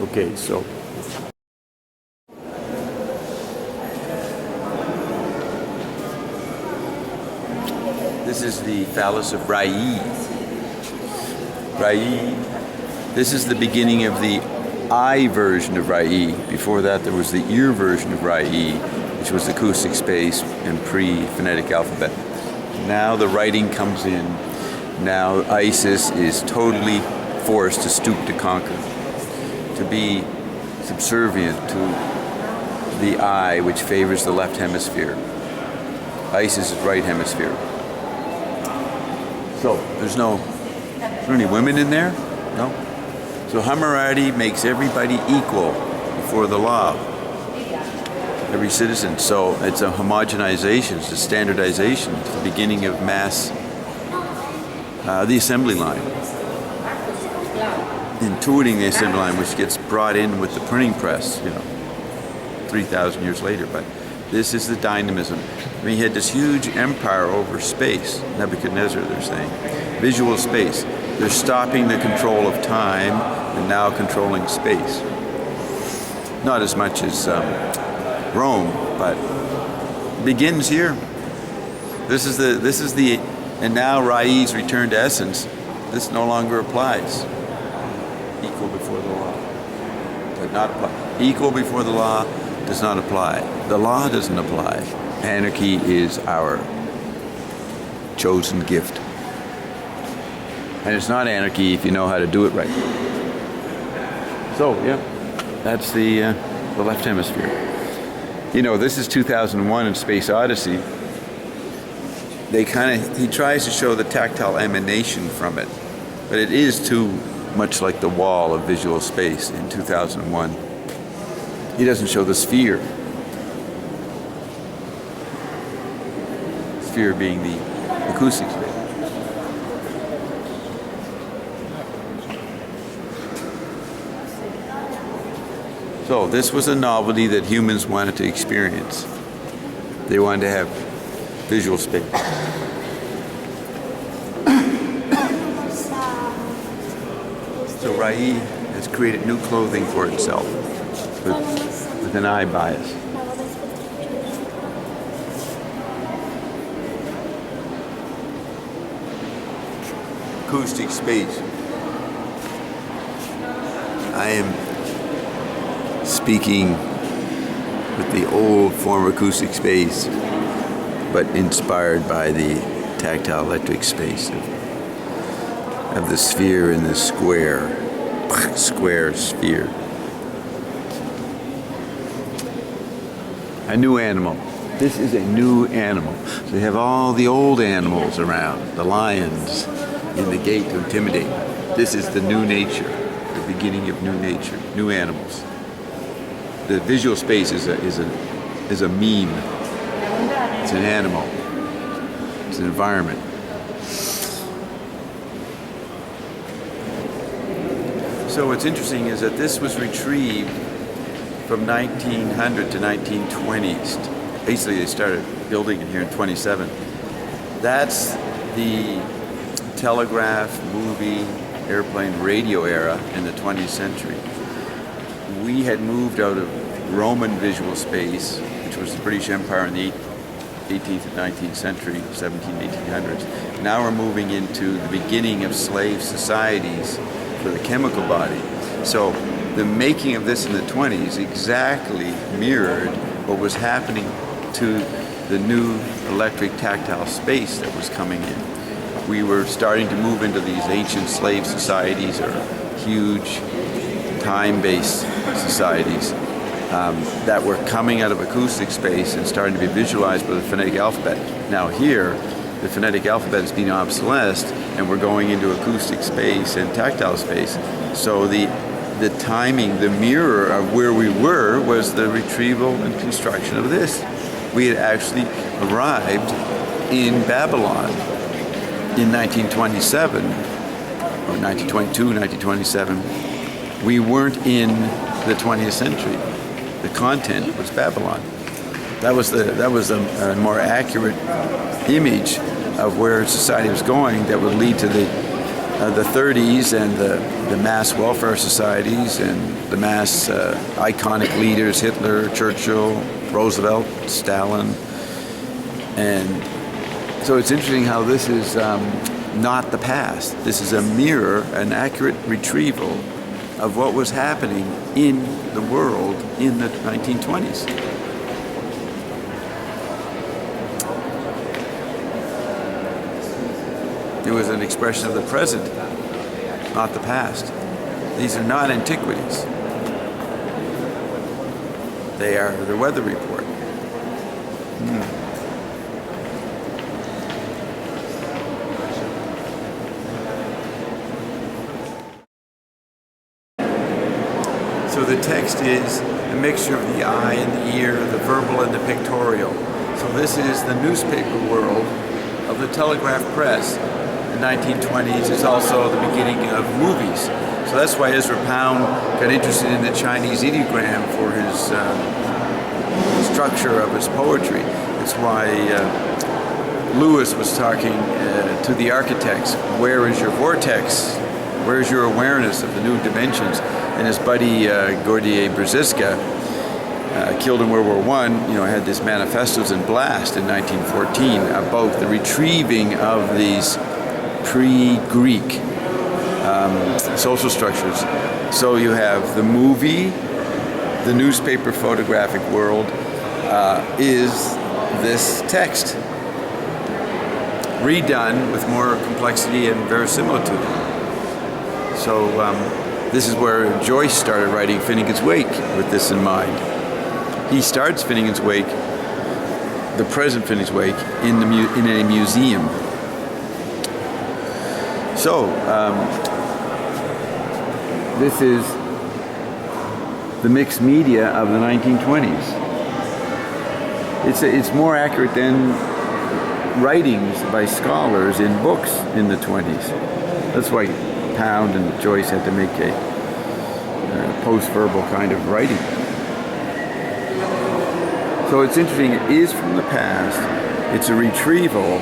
Okay, so this is the phallus of Rai. This is the beginning of the I version of Rai. Before that, there was the ear version of Rai, which was acoustic space and pre-phonetic alphabet. Now the writing comes in. Now Isis is totally forced to stoop to conquer, to be subservient to the I, which favors the left hemisphere. Isis is right hemisphere. So there's no any women in there? No. So Hammurabi makes everybody equal before the law. Every citizen. So it's a homogenization, it's a standardization, it's the beginning of mass, the assembly line. Intuiting the assembly line, which gets brought in with the printing press, 3,000 years later. But this is the dynamism. I mean, he had this huge empire over space. Nebuchadnezzar, they're saying. Visual space. They're stopping the control of time and now controlling space. Not as much as Rome, but it begins here. This is the, and now Rai's return to essence. This no longer applies. Equal before the law does not apply. Equal before the law does not apply. The law doesn't apply. Anarchy is our chosen gift. And it's not anarchy if you know how to do it right. So, yeah, that's the left hemisphere. This is 2001 in Space Odyssey. He tries to show the tactile emanation from it, but it is too much like the wall of visual space in 2001. He doesn't show the sphere. Sphere being the acoustic space. So this was a novelty that humans wanted to experience. They wanted to have visual space. So Rai has created new clothing for itself with an eye bias. Acoustic space. I am speaking with the old form of acoustic space, but inspired by the tactile electric space of the sphere and the square sphere. A new animal. This is a new animal. So you have all the old animals around, the lions in the gate to intimidate. This is the new nature, the beginning of new nature, new animals. The visual space is a meme. It's an animal. It's an environment. So what's interesting is that this was retrieved from 1900 to 1920s. Basically, they started building it here in 27. That's the telegraph, movie, airplane, radio era in the 20th century. We had moved out of Roman visual space, which was the British Empire in the 18th and 19th century, 1800s. Now we're moving into the beginning of slave societies for the chemical body. So the making of this in the 20s exactly mirrored what was happening to the new electric tactile space that was coming in. We were starting to move into these ancient slave societies or huge time-based societies that were coming out of acoustic space and starting to be visualized by the phonetic alphabet. Now here, the phonetic alphabet is being obsolesced and we're going into acoustic space and tactile space. So the timing, the mirror of where we were was the retrieval and construction of this. We had actually arrived in Babylon in 1927, or 1922, 1927. We weren't in the 20th century. The content was Babylon. That was a more accurate image of where society was going that would lead to the the 30s and the mass welfare societies and the mass iconic leaders, Hitler, Churchill, Roosevelt, Stalin. And so it's interesting how this is not the past. This is a mirror, an accurate retrieval of what was happening in the world in the 1920s. It was an expression of the present, not the past. These are not antiquities. They are the weather report. So the text is a mixture of the eye and the ear, the verbal and the pictorial. So this is the newspaper world of the telegraph press. The 1920s is also the beginning of movies. So that's why Ezra Pound got interested in the Chinese ideogram for his structure of his poetry. It's why Lewis was talking to the architects, where is your vortex? Where's your awareness of the new dimensions? And his buddy Gordier-Brzezinski, killed in World War I, had this manifestos in Blast in 1914 about the retrieving of these pre-Greek social structures. So you have the movie, the newspaper photographic world is this text, redone with more complexity and verisimilitude. So this is where Joyce started writing Finnegan's Wake with this in mind. He starts Finnegan's Wake, the present Finnegan's Wake, in a museum. So this is the mixed media of the 1920s. It's more accurate than writings by scholars in books in the 20s. That's why Pound and Joyce had to make a post-verbal kind of writing. So it's interesting, it is from the past, it's a retrieval,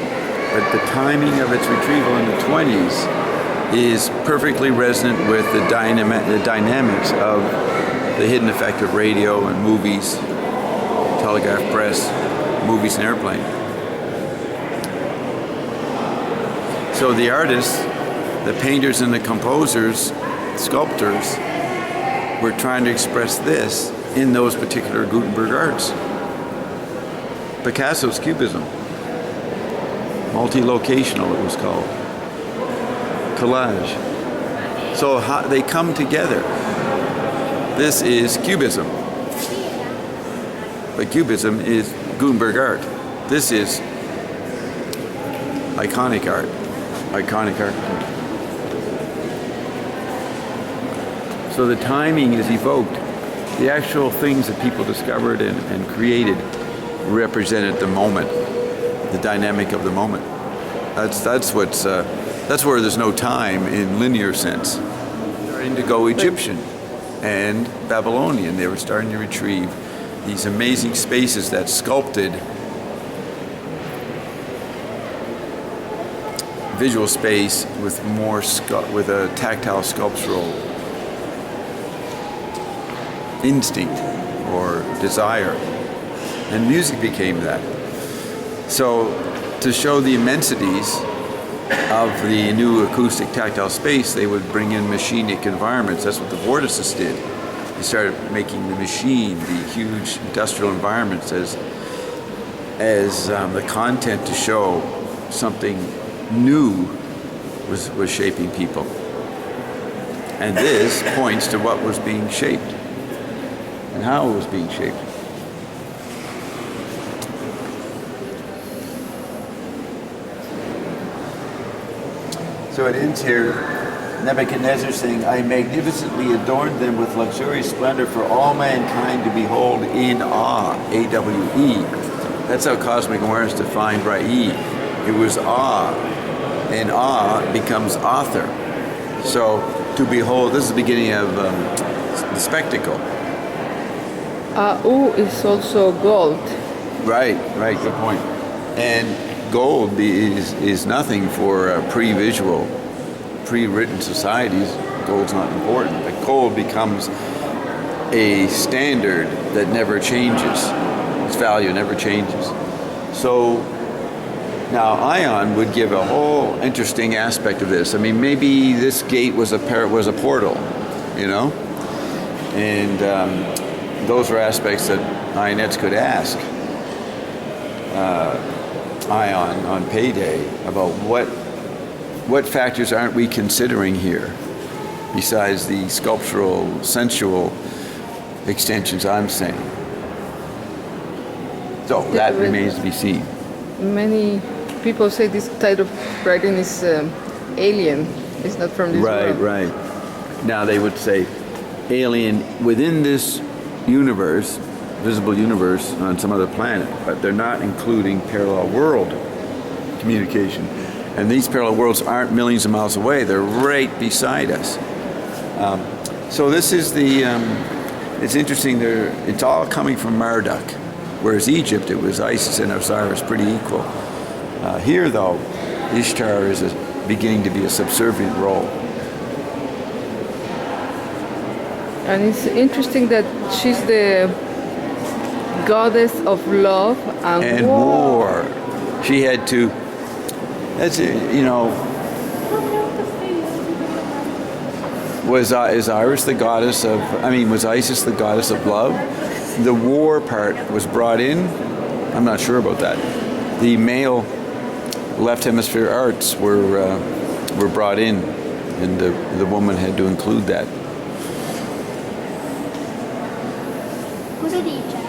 but the timing of its retrieval in the 20s is perfectly resonant with the dynamics of the hidden effect of radio and movies, telegraph press, movies and airplane. So the artists, the painters and the composers, sculptors, were trying to express this in those particular Gutenberg arts. Picasso's Cubism, multi-locational it was called, collage. So they come together. This is Cubism, but Cubism is Gutenberg art. This is iconic art, iconic architecture. So the timing is evoked. The actual things that people discovered and created represented the moment, the dynamic of the moment. That's where there's no time in linear sense. Starting to go Egyptian and Babylonian. They were starting to retrieve these amazing spaces that sculpted visual space with with a tactile sculptural instinct or desire. And music became that. So to show the immensities of the new acoustic tactile space, they would bring in machinic environments. That's what the vorticists did. They started making the machine, the huge industrial environments as the content to show something new was shaping people. And this points to what was being shaped and how it was being shaped. So it ends here, Nebuchadnezzar saying, I magnificently adorned them with luxurious splendor for all mankind to behold in awe, A-W-E. That's how cosmic awareness defined Ra'i. It was awe, and awe becomes author. So to behold, this is the beginning of the spectacle. U is also gold. Right, good point. And gold is nothing for pre-visual pre-written societies, gold's not important, but gold becomes a standard that never changes. Its value never changes. So now ion would give a whole interesting aspect of this. I mean, maybe this gate was a portal, you know, and those are aspects that Ionettes could ask Ion on payday about what factors aren't we considering here besides the sculptural, sensual extensions I'm saying. So that remains to be seen. Many people say this type of writing is alien. It's not from this world. Right. Now they would say alien within this universe, visible universe on some other planet, but they're not including parallel world communication. And these parallel worlds aren't millions of miles away. They're right beside us. So this is it's interesting. It's all coming from Marduk. Whereas Egypt, it was Isis and Osiris, pretty equal. Here, though, Ishtar is beginning to be a subservient role. And it's interesting that she's the goddess of love and war. She had to, was Isis the goddess of love? The war part was brought in. I'm not sure about that. The male left hemisphere arts were brought in, and the woman had to include that.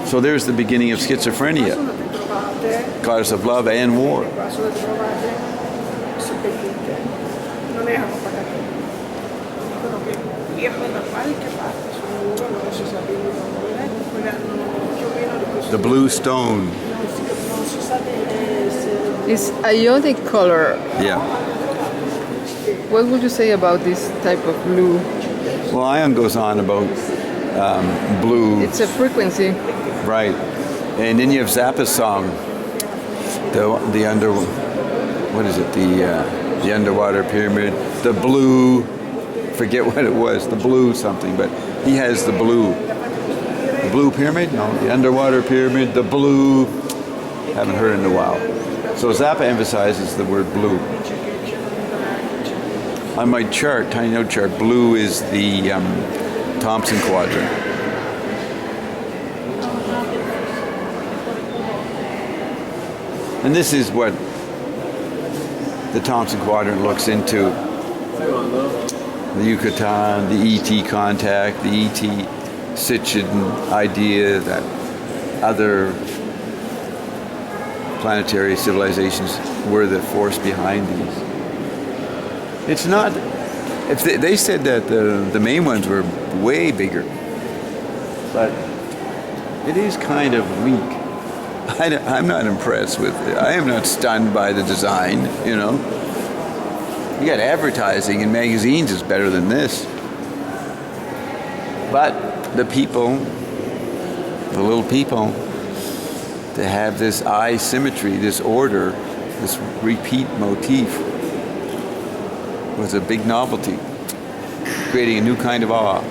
So there's the beginning of schizophrenia. Goddess of love and war. The blue stone. It's ionic color. Yeah. What would you say about this type of blue? Well, Ion goes on about blue. It's a frequency. Right. And then you have Zappa's song, the underwater pyramid, the blue, forget what it was, the blue something, but he has the blue. The blue pyramid? No, the underwater pyramid, the blue. Haven't heard it in a while. So Zappa emphasizes the word blue. On my chart, tiny note chart, blue is the Thompson quadrant. And this is what the Thompson quadrant looks into. The Yucatan, the ET contact, the ET Sitchin idea that other planetary civilizations were the force behind these. It's not, if they said that the main ones were way bigger, but it is kind of weak. I'm not impressed with it. I am not stunned by the design, you know. You got advertising in magazines is better than this. But the people, the little people, to have this eye symmetry, this order, this repeat motif was a big novelty, creating a new kind of awe.